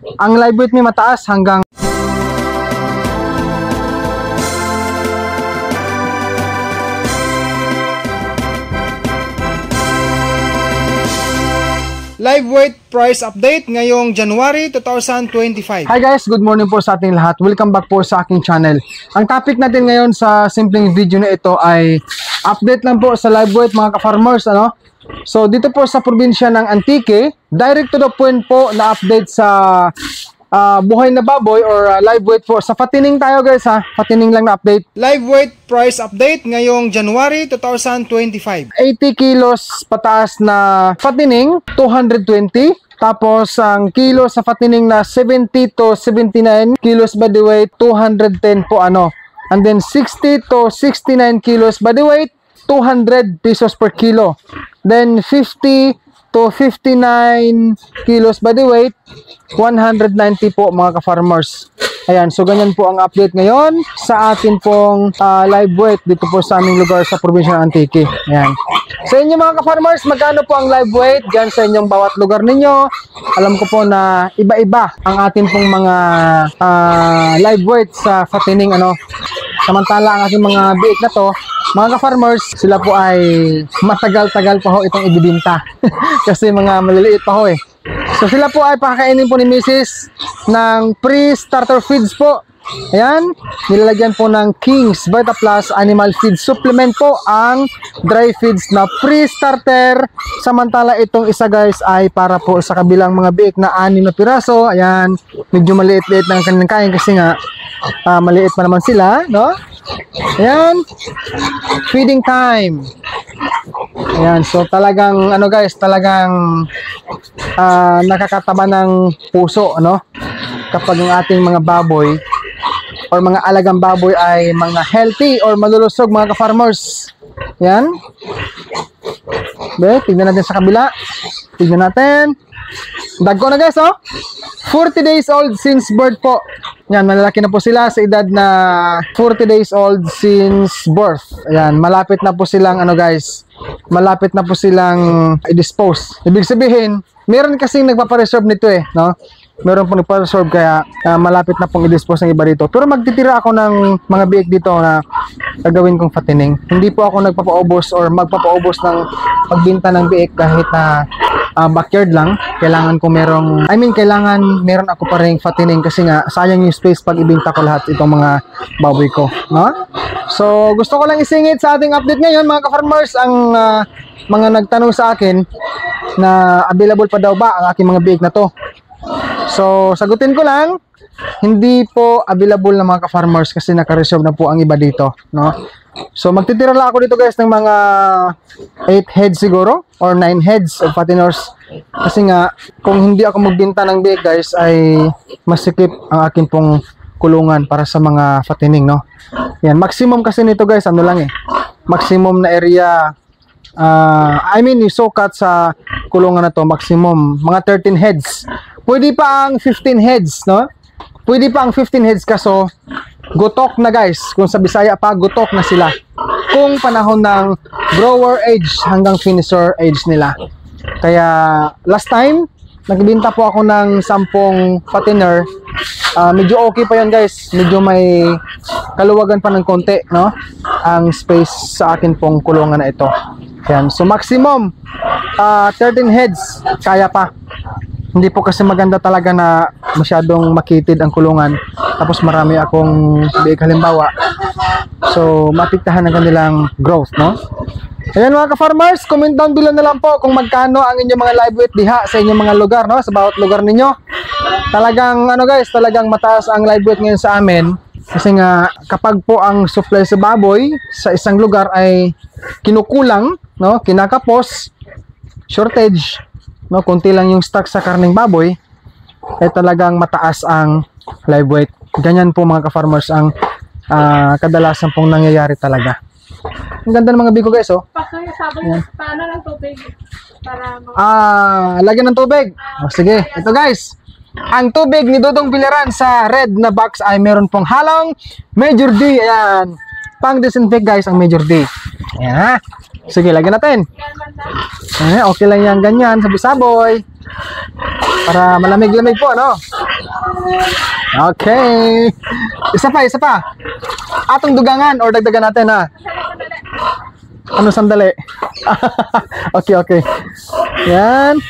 Ang live weight may mataas hanggang live weight price update ngayong January 2025. Hi guys, good morning po sa ating lahat. Welcome back po sa aking channel. Ang topic natin ngayon sa simpleng video na ito ay update lang po sa live weight mga ka-farmers, ano? So dito po sa probinsya ng Antique, direct to the point po na update sa buhay na baboy or live weight po. Sa Fatining tayo guys ha, Fatining lang na update. Live weight price update ngayong January 2025. 80 kilos pataas na Fatining, 220. Tapos ang kilo sa Fatining na 70 to 79 kilos body weight, 210 po ano. And then 60 to 69 kilos body weight, 200 pesos per kilo. Then 50 to 59 kilos body weight, 190 po mga ka-farmers. Ayan, so ganyan po ang update ngayon sa atin pong live weight dito po sa aming lugar sa probinsya ng Antique. Ayan. Sa inyo mga ka-farmers, magkano po ang live weight dyan sa inyong bawat lugar ninyo? Alam ko po na iba-iba ang atin pong mga live weight sa Fatining, ano. Samantala ang ating mga biik na to, mga ka-farmers, sila po ay matagal-tagal pa ho itong ibibinta. Kasi mga maliliit pa ho eh. So sila po ay pakakainin po ni Mrs. ng pre-starter feeds po. Ayan, nilalagyan po ng King's Vita Plus Animal Feed Supplement po ang dry feeds na pre-starter. Samantala itong isa guys ay para po sa kabilang mga biik na 6 na piraso. Ayan, medyo maliit-liit lang ang kanilang kain kasi nga maliit pa naman sila, no? Ayan, feeding time. Ayan, so talagang ano guys, talagang nakakataba ng puso, ano? Kapag ang ating mga baboy or mga alagang baboy ay mga healthy or malulusog mga ka-farmers. Yan. Tignan natin sa kabila. Tignan natin. Dagko na guys, oh. 40 days old since birth po. Yan, malalaki na po sila sa edad na 40 days old since birth. Ayan, malapit na po silang ano guys, malapit na po silang i-dispose. Ibig sabihin, meron kasing nagpapareserve nito eh, no? Meron pong nagpa-reserve kaya malapit na pong i-dispose ng iba dito. Pero magtitira ako ng mga biik dito na gagawin kong Fatining. Hindi po ako nagpapaubos or magpapaubos ng pagbinta ng biik kahit na backyard lang. Kailangan ko kailangan meron ako pa ring Fatining kasi nga sayang yung space pag ibinta ko lahat itong mga baboy ko, no? So gusto ko lang isingit sa ating update ngayon mga ka-farmers ang mga nagtanong sa akin na available pa daw ba ang aking mga biik na to. So sagutin ko lang, hindi po available na mga ka-farmers kasi naka-reserve na po ang iba dito, no? So magtitira lang ako dito guys ng mga 8 heads siguro or 9 heads of Fatiners. Kasi nga kung hindi ako magbenta ng biik guys ay masikip ang akin pong kulungan para sa mga Fatining, no? Yan, maximum kasi nito guys, ano lang eh. Maximum na area yung sukat sa kulungan na to, maximum mga 13 heads. Pwede pa ang 15 heads, no? Pwede pa ang 15 heads kaso gutok na guys. Kung sa Bisaya pa, gutok na sila. Kung panahon ng grower age hanggang finisher age nila. Kaya last time, nagbinta po ako ng 10 Fatiner. Medyo okay pa yan guys. Medyo may kaluwagan pa ng konti, no? Ang space sa akin pong kulungan na ito. Yan. So maximum 13 heads kaya pa. Hindi po kasi maganda talaga na masyadong makitid ang kulungan tapos marami akong biik halimbawa. So mapiktahan ang kanilang growth, no? Ayan mga ka-farmers, comment down below na lang po kung magkano ang inyong mga live weight diha sa inyong mga lugar, no? Sa bawat lugar ninyo. Talagang ano guys, talagang mataas ang live weight ngayon sa amin. Kasi nga kapag po ang supply sa baboy sa isang lugar ay kinukulang, no? Kinakapos, shortage, no? Kunti lang yung stock sa karning baboy, ay talagang mataas ang live weight. Ganyan po mga ka-farmers ang kadalasan pong nangyayari talaga. Ang ganda ng mga bigo guys, oh. Paano ng tubig? Para lagyan ng tubig. Sige, ito guys. Ang tubig ni Dodong Biliran sa red na box ay meron pong halong Major D. Ayan. Pang disinfect guys ang Major D. Ayan ha. Sige, lagyan natin. Okay lang yan ganyan, sabi-saboy. Para malamig-lamig po, ano? Okay. Isa pa. Atong dugangan or dagdagan natin ha. Ano sandali? Okay. Yan.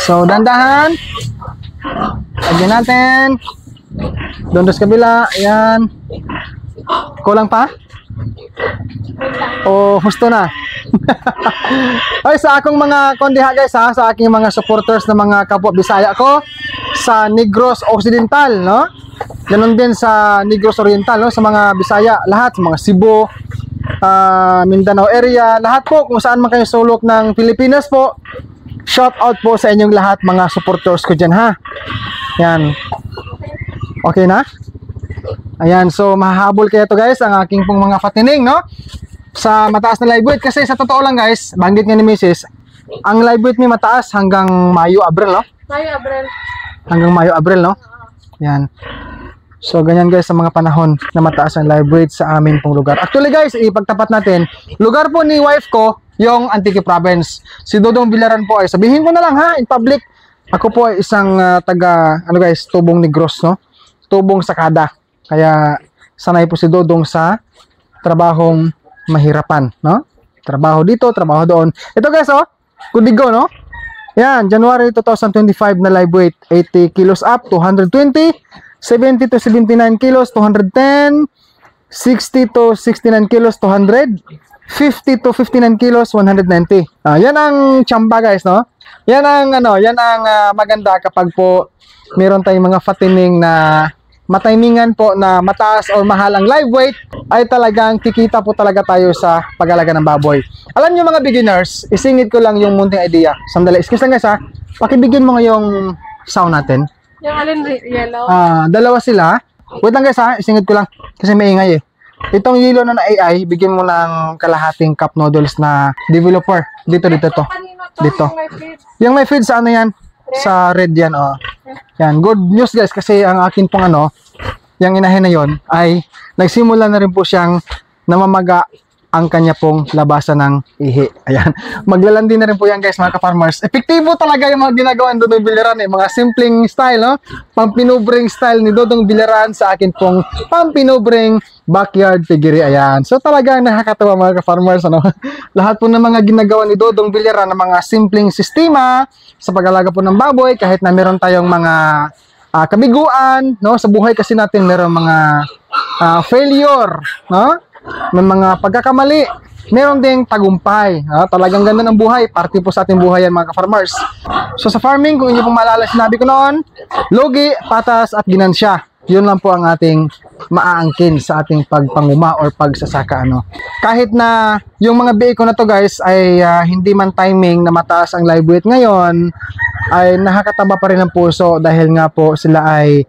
So, dandahan. Lagyan natin. Doon sa kabila. Yan. Kulang pa? O husto na? Ay, sa akong mga kondiha guys ha, sa aking mga supporters na mga kapwa Bisaya ko sa Negros Occidental, no? Ganon din sa Negros Oriental, no? Sa mga Bisaya, lahat, sa mga Cebu, Mindanao area, lahat po, kung saan man kayo sulok ng Pilipinas po, shout out po sa inyong lahat mga supporters ko dyan ha. Yan. Okay na? Ayan, so mahahabol kaya to guys ang aking pong mga patining, no? Sa mataas na live weight, kasi sa totoo lang guys, banggit nga ni Mrs. Ang live weight ni mataas hanggang Mayo, Abril, no? Hanggang Mayo, Abril, no? Yan. So ganyan guys sa mga panahon na mataas ang live weight sa amin pong lugar. Actually guys, ipagtapat natin, lugar po ni wife ko yung Antique Province. Si Dodong Bilaran po ay, sabihin ko na lang ha, in public, ako po ay isang taga, ano guys, Tubong Negros, no? Tubong Sakada. Kaya sanay po si Dodong sa trabahong mahirapan, no? Trabaho dito, trabaho doon. Ito guys, oh, Kudigo, no? Yan, January 2025 na live weight, 80 kilos up, 220, 70 to 79 kilos, 210, 60 to 69 kilos, 200, 50 to 59 kilos, 190. Yan ang chamba guys, no? Yan ang maganda kapag po meron tayong mga fattening na matimingan po na mataas o mahal ang live weight, ay talagang kikita po talaga tayo sa pag-alaga ng baboy. Alam nyo mga beginners, isingit ko lang yung munting idea. Sandali, excuse lang guys ha. Pakibigyan mo ngayong sound natin. Yung alin yellow? Dalawa sila. Wait lang guys ha, isingit ko lang kasi may ingay eh. Itong yellow na AI, bigyan mo ng kalahating cup noodles na developer. Dito to. Dito. Yung may feed sa ano yan? Sa red yan, oh. Yan, good news guys kasi ang akin pong yung inahin na yon ay nagsimula na rin po siyang namamaga ang kanya pong labasan ng ihi. Ayan, maglalandi na rin po yan guys mga ka-farmers. Epektibo talaga yung mga ginagawa ni Dodong Bilaran eh. Mga simpleng style, no? Pampinubring style ni Dodong Bilaran sa akin pong pampinubring backyard piggery. Ayan, so talagang nakakatawa mga ka-farmers, ano? Lahat po ng mga ginagawa ni Dodong Bilaran ng mga simpleng sistema sa pag-alaga po ng baboy, kahit na meron tayong mga kabiguan, no? Sa buhay kasi natin meron mga failure, no? May mga pagkakamali, meron ding tagumpay. Talagang ganda ng buhay, parte po sa ating buhay yan mga ka-farmers. So sa farming, kung inyo pong maalala, sinabi ko noon, logi, patas at ginansya. Yun lang po ang ating maaangkin sa ating pagpanguma or pagsasaka, ano. Kahit na yung mga BA ko na to guys ay hindi man timing na mataas ang live weight ngayon, ay nakakataba pa rin ang puso dahil nga po sila ay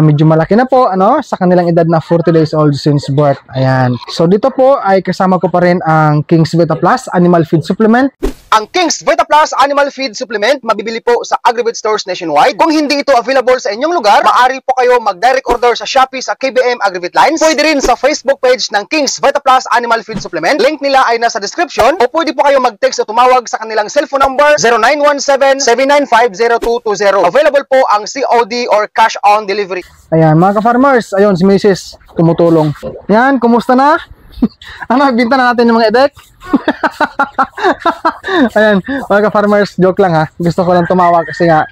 medyo malaki na po, ano, sa kanilang edad na 40 days old since birth. Ayan. So dito po ay kasama ko pa rin ang King's Vita Plus Animal Feed Supplement. Ang King's Vita Plus Animal Feed Supplement mabibili po sa Agri-Vet stores nationwide. Kung hindi ito available sa inyong lugar, maaari po kayo mag-direct order sa Shopee sa KBM Agri-Vet Lines. Pwede rin sa Facebook page ng King's Vita Plus Animal Feed Supplement. Link nila ay nasa description, o pwede po kayo mag-text o tumawag sa kanilang cellphone number 0917-795-0220. Available po ang COD or cash on delivery. Ayan mga ka-farmers, ayun si Mrs. tumutulong. Yan, kumusta na? Ano, binta na natin yung mga edek? Ayan, mga ka-farmers, joke lang ha. Gusto ko lang tumawag kasi nga,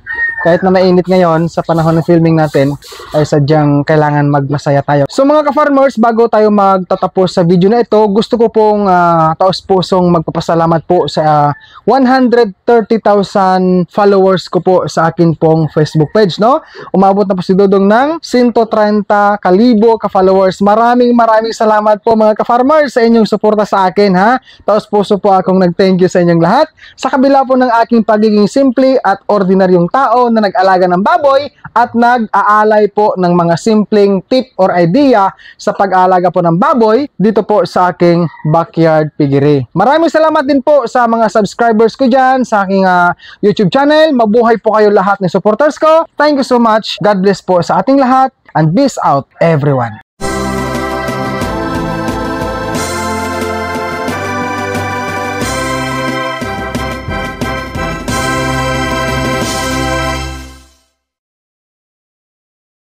kahit na mainit ngayon sa panahon ng filming natin, ay sadyang kailangan magmasaya tayo. So mga ka-farmers, bago tayo magtatapos sa video na ito, gusto ko pong taos-pusong magpapasalamat po sa 130,000 followers ko po sa akin pong Facebook page, no? Umabot na po si Dodong ng 130,000 ka-followers. Maraming salamat po mga ka-farmers sa inyong suporta sa akin, ha? Taos-puso po akong nag-thank you sa inyong lahat. Sa kabila po ng aking pagiging simple at ordinaryong tao na nag-alaga ng baboy at nag-aalay po ng mga simpleng tip or idea sa pag-aalaga po ng baboy dito po sa aking backyard piggery. Maraming salamat din po sa mga subscribers ko dyan sa aking YouTube channel. Mabuhay po kayo lahat ng supporters ko. Thank you so much. God bless po sa ating lahat and peace out everyone.